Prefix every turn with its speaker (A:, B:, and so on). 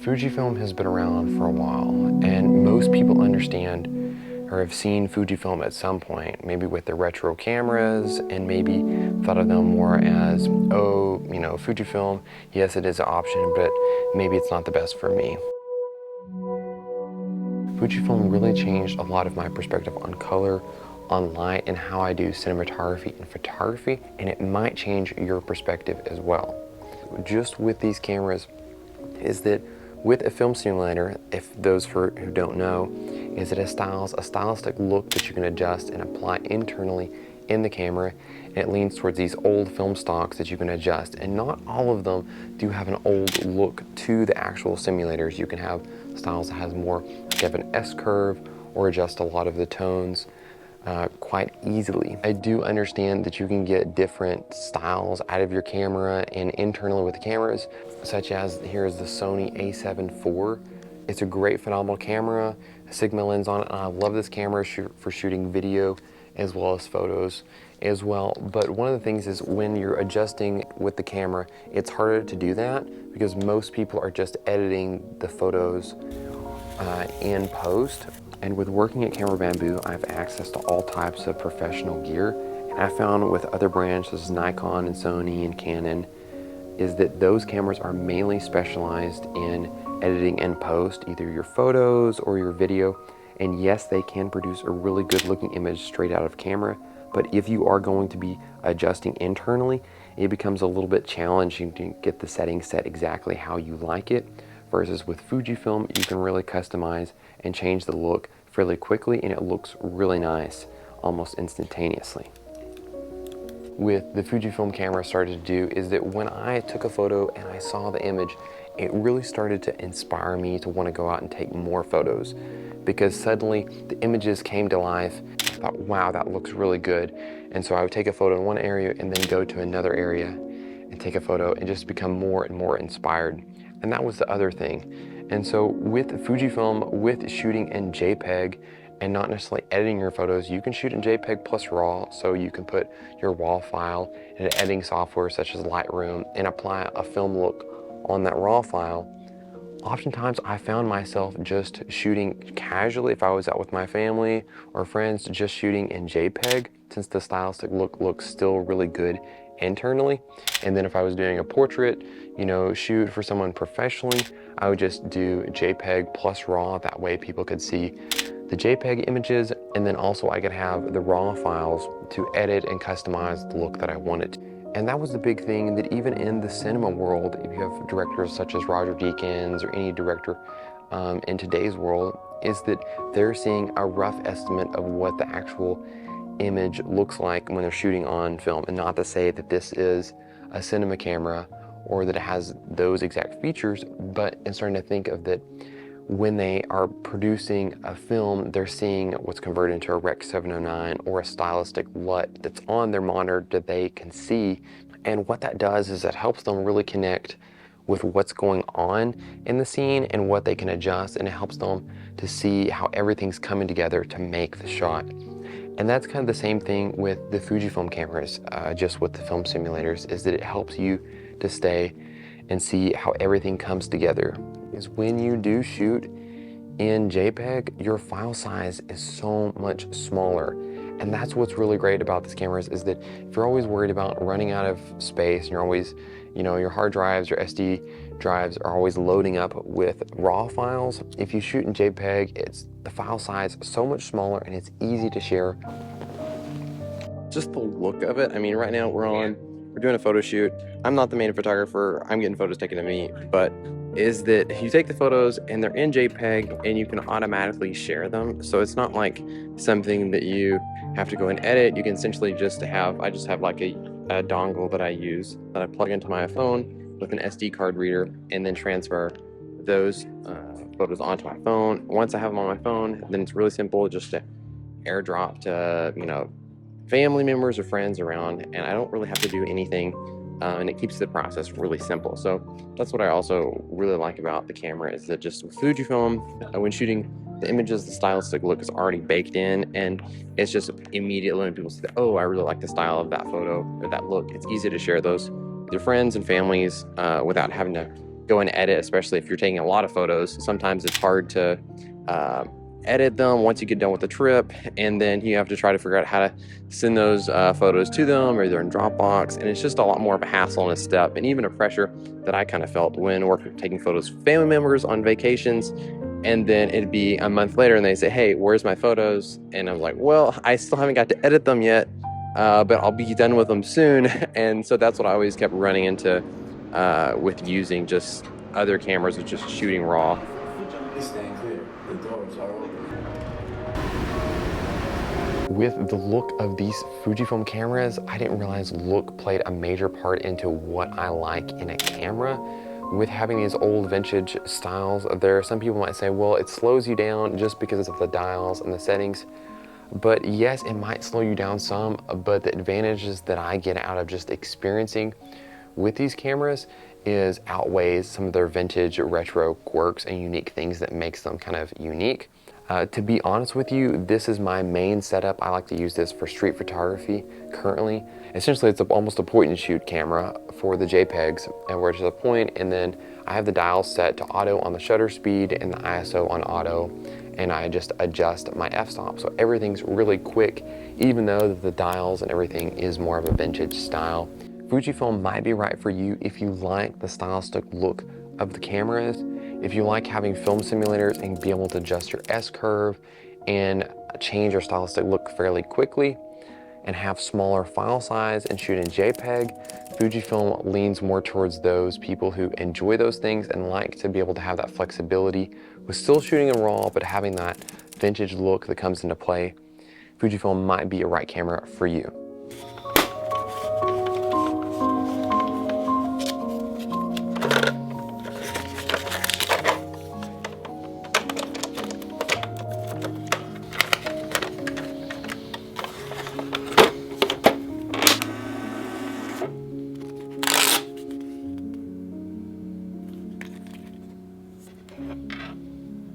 A: Fujifilm has been around for a while, and most people understand or have seen Fujifilm at some point, maybe with the retro cameras, and maybe thought of them more as, oh, you know, Fujifilm, yes, it is an option, but maybe it's not the best for me. Fujifilm really changed a lot of my perspective on color, on light, and how I do cinematography and photography, and it might change your perspective as well. Just with these cameras is that with a film simulator, if those who don't know, is it a stylistic look that you can adjust and apply internally in the camera, and it leans towards these old film stocks that you can adjust, and not all of them do have an old look to the actual simulators. You can have styles that has more like have an S-curve or adjust a lot of the tones quite easily. I do understand that you can get different styles out of your camera and internally with the cameras, such as here's the Sony a7 IV. It's a great phenomenal camera, a Sigma lens on it, and I love this camera for shooting video as well as photos as well. But one of the things is when you're adjusting with the camera, it's harder to do that because most people are just editing the photos in post. And with working at Camera Bamboo, I have access to all types of professional gear. And I found with other brands such as Nikon and Sony and Canon, is that those cameras are mainly specialized in editing in post, either your photos or your video. And yes, they can produce a really good looking image straight out of camera. But if you are going to be adjusting internally, it becomes a little bit challenging to get the settings set exactly how you like it. Versus with Fujifilm, you can really customize and change the look fairly quickly, and it looks really nice almost instantaneously. With the Fujifilm camera started to do is that when I took a photo and I saw the image, it really started to inspire me to want to go out and take more photos, because suddenly the images came to life. I thought, wow, that looks really good. And so I would take a photo in one area and then go to another area and take a photo and just become more and more inspired. And that was the other thing. And so with Fujifilm, with shooting in JPEG and not necessarily editing your photos, you can shoot in JPEG plus RAW, so you can put your RAW file in an editing software such as Lightroom and apply a film look on that RAW file. Oftentimes I found myself just shooting casually if I was out with my family or friends, just shooting in JPEG, since the stylistic look looks still really good internally. And then if I was doing a portrait, you know, shoot for someone professionally, I would just do JPEG plus RAW. That way people could see the JPEG images, and then also I could have the RAW files to edit and customize the look that I wanted. And that was the big thing, that even in the cinema world, if you have directors such as Roger Deakins or any director in today's world, is that they're seeing a rough estimate of what the actual image looks like when they're shooting on film. And not to say that this is a cinema camera or that it has those exact features, but in starting to think of that when they are producing a film, they're seeing what's converted into a Rec 709 or a stylistic LUT that's on their monitor that they can see. And what that does is it helps them really connect with what's going on in the scene and what they can adjust, and it helps them to see how everything's coming together to make the shot. And that's kind of the same thing with the Fujifilm cameras, just with the film simulators, is that it helps you to stay and see how everything comes together. Is when you do shoot in JPEG, your file size is so much smaller. And that's what's really great about these cameras, is that if you're always worried about running out of space, and you're always, you know, your hard drives, your SD drives are always loading up with RAW files, if you shoot in JPEG, it's the file size so much smaller and it's easy to share. Just the look of it. I mean, right now we're doing a photo shoot. I'm not the main photographer, I'm getting photos taken of me, but is that you take the photos and they're in JPEG and you can automatically share them. So it's not like something that you have to go and edit. You can essentially just have, I just have like a dongle that I use that I plug into my phone with an SD card reader, and then transfer those photos onto my phone. Once I have them on my phone, then it's really simple just to airdrop to, you know, family members or friends around, and I don't really have to do anything, and it keeps the process really simple. So that's what I also really like about the camera, is that just with Fujifilm, when shooting the images, the stylistic look is already baked in, and it's just immediately when people say, oh, I really like the style of that photo or that look, it's easy to share those with your friends and families without having to go and edit, especially if you're taking a lot of photos. Sometimes it's hard to edit them once you get done with the trip, and then you have to try to figure out how to send those photos to them, or they're in Dropbox, and it's just a lot more of a hassle and a step, and even a pressure that I kind of felt when working taking photos for family members on vacations. And then it'd be a month later and they say, hey, where's my photos? And I'm like, well, I still haven't got to edit them yet, but I'll be done with them soon. And so that's what I always kept running into with using just other cameras, with just shooting raw.
B: It's staying clear. The doors are open.
A: With the look of these Fujifilm cameras, I didn't realize look played a major part into what I like in a camera. With having these old vintage styles, there are some people might say, well, it slows you down just because of the dials and the settings. But yes, it might slow you down some, but the advantages that I get out of just experiencing with these cameras is outweighs some of their vintage retro quirks and unique things that makes them kind of unique. To be honest with you, this is my main setup. I like to use this for street photography currently. Essentially, it's almost a point and shoot camera for the JPEGs, and we're to the point, and then I have the dial set to auto on the shutter speed and the ISO on auto, and I just adjust my f-stop. So everything's really quick, even though the dials and everything is more of a vintage style. Fujifilm might be right for you if you like the stylistic look of the cameras, if you like having film simulators and be able to adjust your S-curve and change your stylistic look fairly quickly and have smaller file size and shoot in JPEG. Fujifilm leans more towards those people who enjoy those things and like to be able to have that flexibility with still shooting in RAW, but having that vintage look that comes into play. Fujifilm might be a right camera for you.